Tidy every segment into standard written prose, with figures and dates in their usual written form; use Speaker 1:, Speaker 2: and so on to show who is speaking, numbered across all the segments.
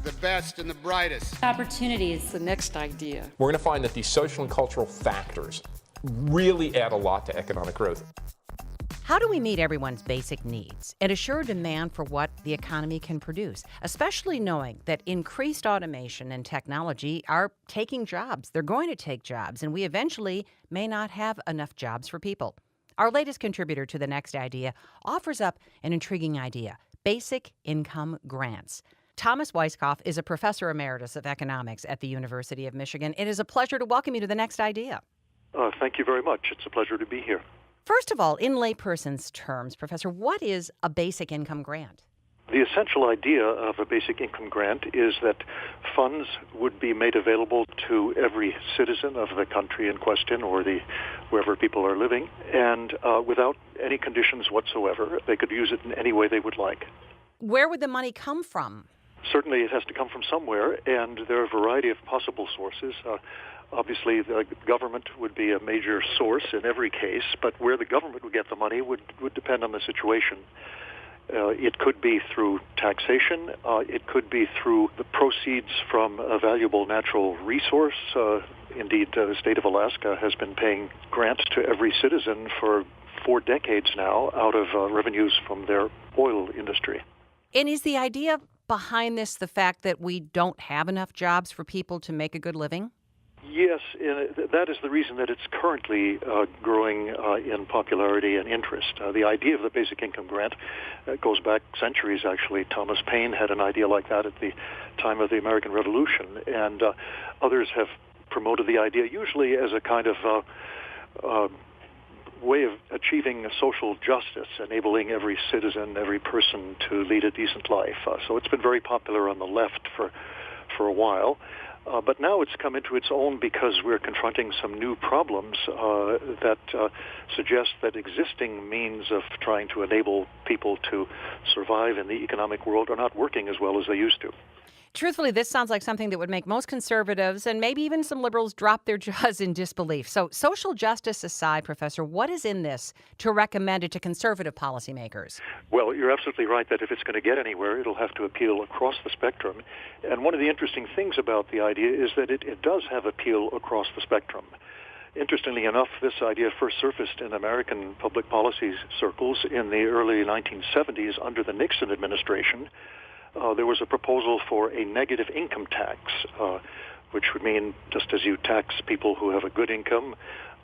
Speaker 1: the best and the brightest.
Speaker 2: Opportunities.
Speaker 3: The next idea.
Speaker 4: We're going to find that these social and cultural factors really add a lot to economic growth.
Speaker 5: How do we meet everyone's basic needs and assure demand for what the economy can produce, especially knowing that increased automation and technology are taking jobs? They're going to take jobs, and we eventually may not have enough jobs for people. Our latest contributor to The Next Idea offers up an intriguing idea: basic income grants. Thomas Weisskopf is a professor emeritus of economics at the University of Michigan. It is a pleasure to welcome you to The Next Idea.
Speaker 6: Thank you very much. It's a pleasure to be here.
Speaker 5: First of all, in layperson's terms, Professor, what is a basic income grant?
Speaker 6: The essential idea of a basic income grant is that funds would be made available to every citizen of the country in question or wherever people are living, and without any conditions whatsoever. They could use it in any way they would like.
Speaker 5: Where would the money come from?
Speaker 6: Certainly it has to come from somewhere, and there are a variety of possible sources. Obviously, the government would be a major source in every case, but where the government would get the money would depend on the situation. It could be through taxation. It could be through the proceeds from a valuable natural resource. Indeed, the state of Alaska has been paying grants to every citizen for 4 decades now out of revenues from their oil industry.
Speaker 5: And is the idea behind this the fact that we don't have enough jobs for people to make a good living?
Speaker 6: Yes, that is the reason that it's currently growing in popularity and interest. The idea of the basic income grant goes back centuries, actually. Thomas Paine had an idea like that at the time of the American Revolution, and others have promoted the idea usually as a kind of way of achieving social justice, enabling every citizen, every person to lead a decent life. So it's been very popular on the left for a while. But now it's come into its own because we're confronting some new problems that suggest that existing means of trying to enable people to survive in the economic world are not working as well as they used to.
Speaker 5: Truthfully, this sounds like something that would make most conservatives and maybe even some liberals drop their jaws in disbelief. So social justice aside, Professor, what is in this to recommend it to conservative policymakers?
Speaker 6: Well, you're absolutely right that if it's going to get anywhere, it'll have to appeal across the spectrum. And one of the interesting things about the idea is that it does have appeal across the spectrum. Interestingly enough, this idea first surfaced in American public policy circles in the early 1970s under the Nixon administration. There was a proposal for a negative income tax, which would mean just as you tax people who have a good income,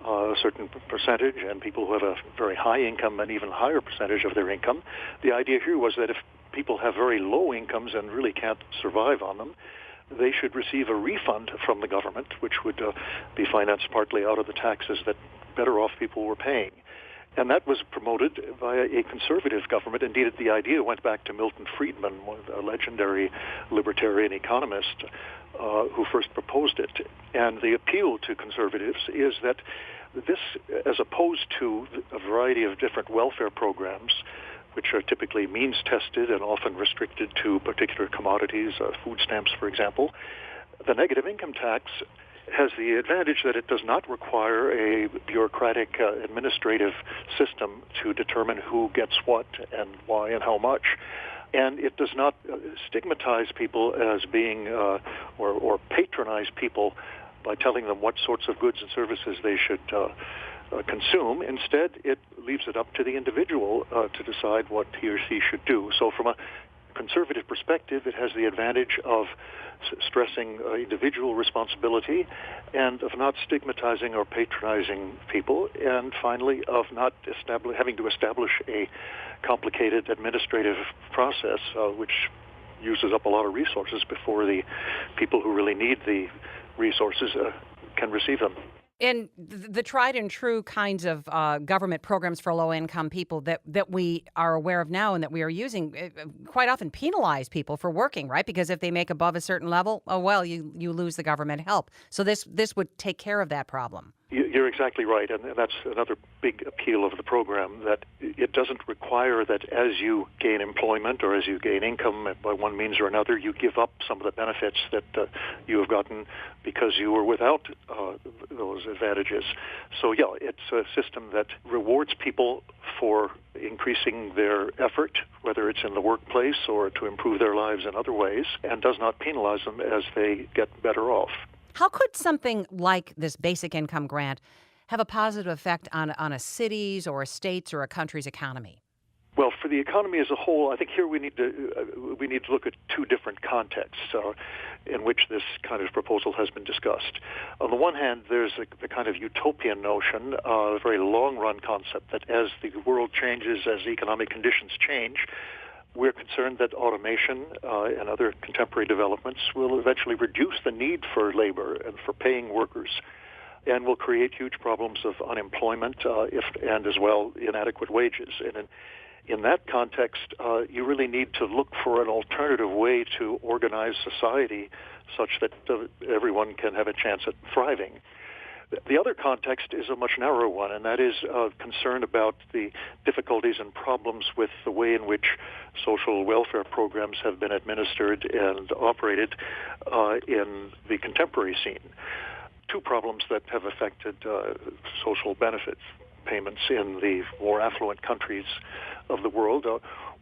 Speaker 6: a certain percentage, and people who have a very high income, an even higher percentage of their income. The idea here was that if people have very low incomes and really can't survive on them, they should receive a refund from the government, which would be financed partly out of the taxes that better off people were paying. And that was promoted by a conservative government. Indeed, the idea went back to Milton Friedman, a legendary libertarian economist who first proposed it. And the appeal to conservatives is that this, as opposed to a variety of different welfare programs, which are typically means-tested and often restricted to particular commodities, food stamps, for example, the negative income tax has the advantage that it does not require a bureaucratic administrative system to determine who gets what and why and how much. And it does not stigmatize people as being or patronize people by telling them what sorts of goods and services they should consume. Instead, it leaves it up to the individual to decide what he or she should do. So from a conservative perspective, it has the advantage of stressing individual responsibility and of not stigmatizing or patronizing people, and finally of not having to establish a complicated administrative process which uses up a lot of resources before the people who really need the resources can receive them.
Speaker 5: And the tried and true kinds of government programs for low-income people that we are aware of now and that we are using quite often penalize people for working, right? Because if they make above a certain level, you lose the government help. So this would take care of that problem.
Speaker 6: You're exactly right, and that's another big appeal of the program, that it doesn't require that as you gain employment or as you gain income by one means or another, you give up some of the benefits that you have gotten because you were without those advantages. So, yeah, it's a system that rewards people for increasing their effort, whether it's in the workplace or to improve their lives in other ways, and does not penalize them as they get better off.
Speaker 5: How could something like this basic income grant have a positive effect on a city's or a state's or a country's economy?
Speaker 6: Well, for the economy as a whole, I think here we need to look at two different contexts in which this kind of proposal has been discussed. On the one hand, there's the kind of utopian notion, a very long-run concept that as the world changes, as economic conditions change, we're concerned that automation and other contemporary developments will eventually reduce the need for labor and for paying workers, and will create huge problems of unemployment and as well inadequate wages. And in that context, you really need to look for an alternative way to organize society such that everyone can have a chance at thriving. The other context is a much narrower one, and that is concern about the difficulties and problems with the way in which social welfare programs have been administered and operated in the contemporary scene. Two problems that have affected social benefits payments in the more affluent countries of the world.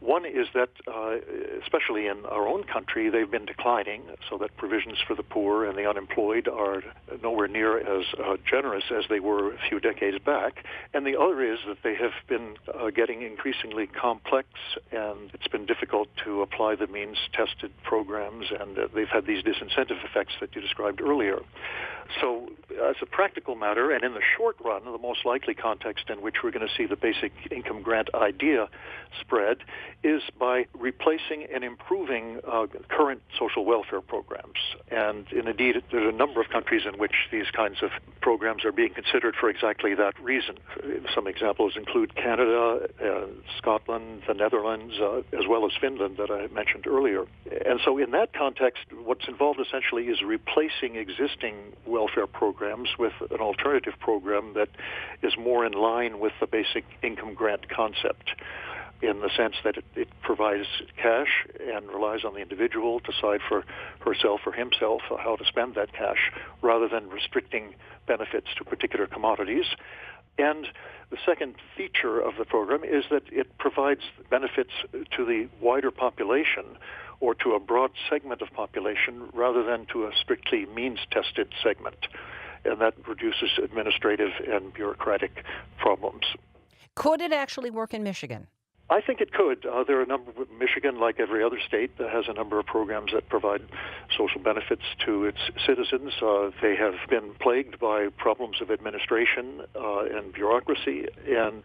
Speaker 6: One is that, especially in our own country, they've been declining, so that provisions for the poor and the unemployed are nowhere near as generous as they were a few decades back. And the other is that they have been getting increasingly complex, and it's been difficult to apply the means-tested programs, and they've had these disincentive effects that you described earlier. So as a practical matter, and in the short run, the most likely context in which we're going to see the basic income grant idea spread is by replacing and improving current social welfare programs. And indeed, there's a number of countries in which these kinds of programs are being considered for exactly that reason. Some examples include Canada, Scotland, the Netherlands, as well as Finland that I mentioned earlier. And so in that context, what's involved essentially is replacing existing welfare programs with an alternative program that is more in line with the basic income grant concept, in the sense that it provides cash and relies on the individual to decide for herself or himself how to spend that cash, rather than restricting benefits to particular commodities. And the second feature of the program is that it provides benefits to the wider population, or to a broad segment of population, rather than to a strictly means-tested segment. And that reduces administrative and bureaucratic problems.
Speaker 5: Could it actually work in Michigan?
Speaker 6: I think it could. There are a number. Michigan, like every other state, has a number of programs that provide social benefits to its citizens. They have been plagued by problems of administration and bureaucracy, and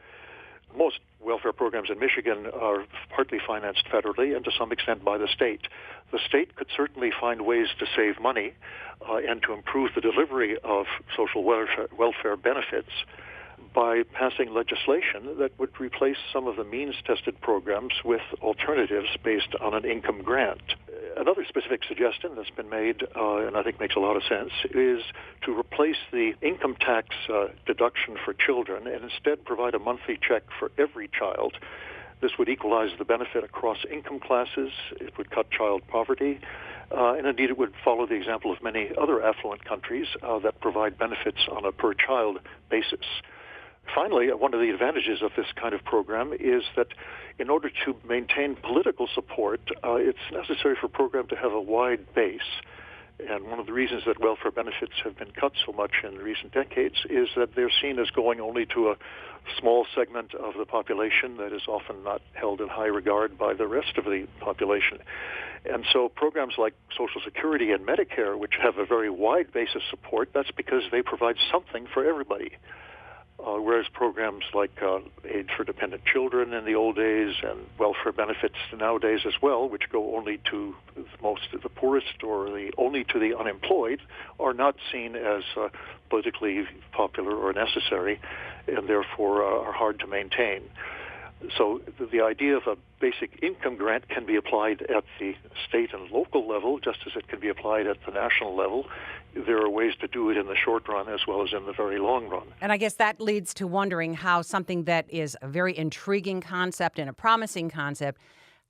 Speaker 6: most welfare programs in Michigan are partly financed federally and to some extent by the state. The state could certainly find ways to save money and to improve the delivery of social welfare benefits by passing legislation that would replace some of the means-tested programs with alternatives based on an income grant. Another specific suggestion that's been made, and I think makes a lot of sense, is to replace the income tax deduction for children and instead provide a monthly check for every child. This would equalize the benefit across income classes. It would cut child poverty. And indeed, it would follow the example of many other affluent countries that provide benefits on a per-child basis. Finally, one of the advantages of this kind of program is that in order to maintain political support, it's necessary for a program to have a wide base. And one of the reasons that welfare benefits have been cut so much in recent decades is that they're seen as going only to a small segment of the population that is often not held in high regard by the rest of the population. And so programs like Social Security and Medicare, which have a very wide base of support, that's because they provide something for everybody. Whereas programs like aid for dependent children in the old days and welfare benefits nowadays as well, which go only to most of the poorest or only to the unemployed, are not seen as politically popular or necessary, and therefore are hard to maintain. So the idea of a basic income grant can be applied at the state and local level, just as it can be applied at the national level. There are ways to do it in the short run as well as in the very long run.
Speaker 5: And I guess that leads to wondering how something that is a very intriguing concept and a promising concept,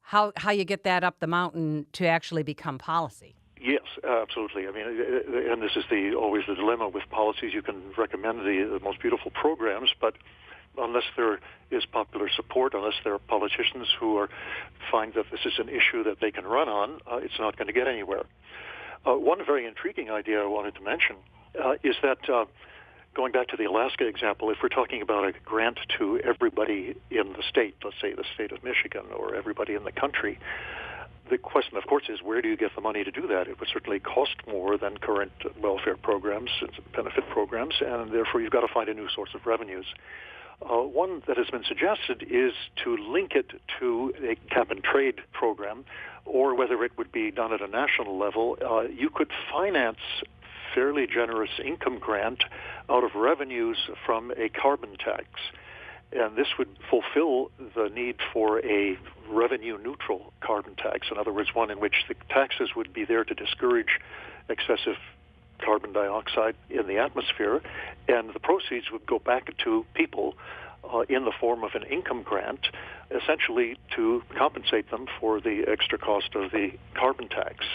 Speaker 5: how you get that up the mountain to actually become policy.
Speaker 6: Yes, absolutely. I mean, and this is always the dilemma with policies. You can recommend the most beautiful programs, but unless there is popular support, unless there are politicians who find that this is an issue that they can run on, it's not going to get anywhere. One very intriguing idea I wanted to mention is that, going back to the Alaska example, if we're talking about a grant to everybody in the state, let's say the state of Michigan, or everybody in the country, the question, of course, is where do you get the money to do that? It would certainly cost more than current welfare programs, benefit programs, and therefore you've got to find a new source of revenues. One that has been suggested is to link it to a cap-and-trade program, or whether it would be done at a national level. You could finance fairly generous income grant out of revenues from a carbon tax. And this would fulfill the need for a revenue-neutral carbon tax. In other words, one in which the taxes would be there to discourage excessive carbon dioxide in the atmosphere, and the proceeds would go back to people in the form of an income grant, essentially to compensate them for the extra cost of the carbon tax.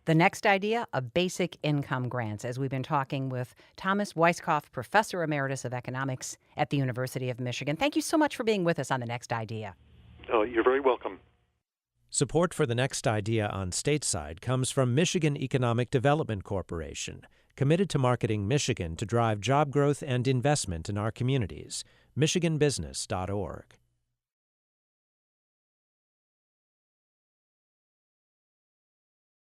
Speaker 5: The next idea, a basic income grants, as we've been talking with Thomas Weisskopf, Professor Emeritus of Economics at the University of Michigan. Thank you so much for being with us on The Next Idea.
Speaker 6: You're very welcome.
Speaker 1: Support for The Next Idea on Stateside comes from Michigan Economic Development Corporation, committed to marketing Michigan to drive job growth and investment in our communities. MichiganBusiness.org.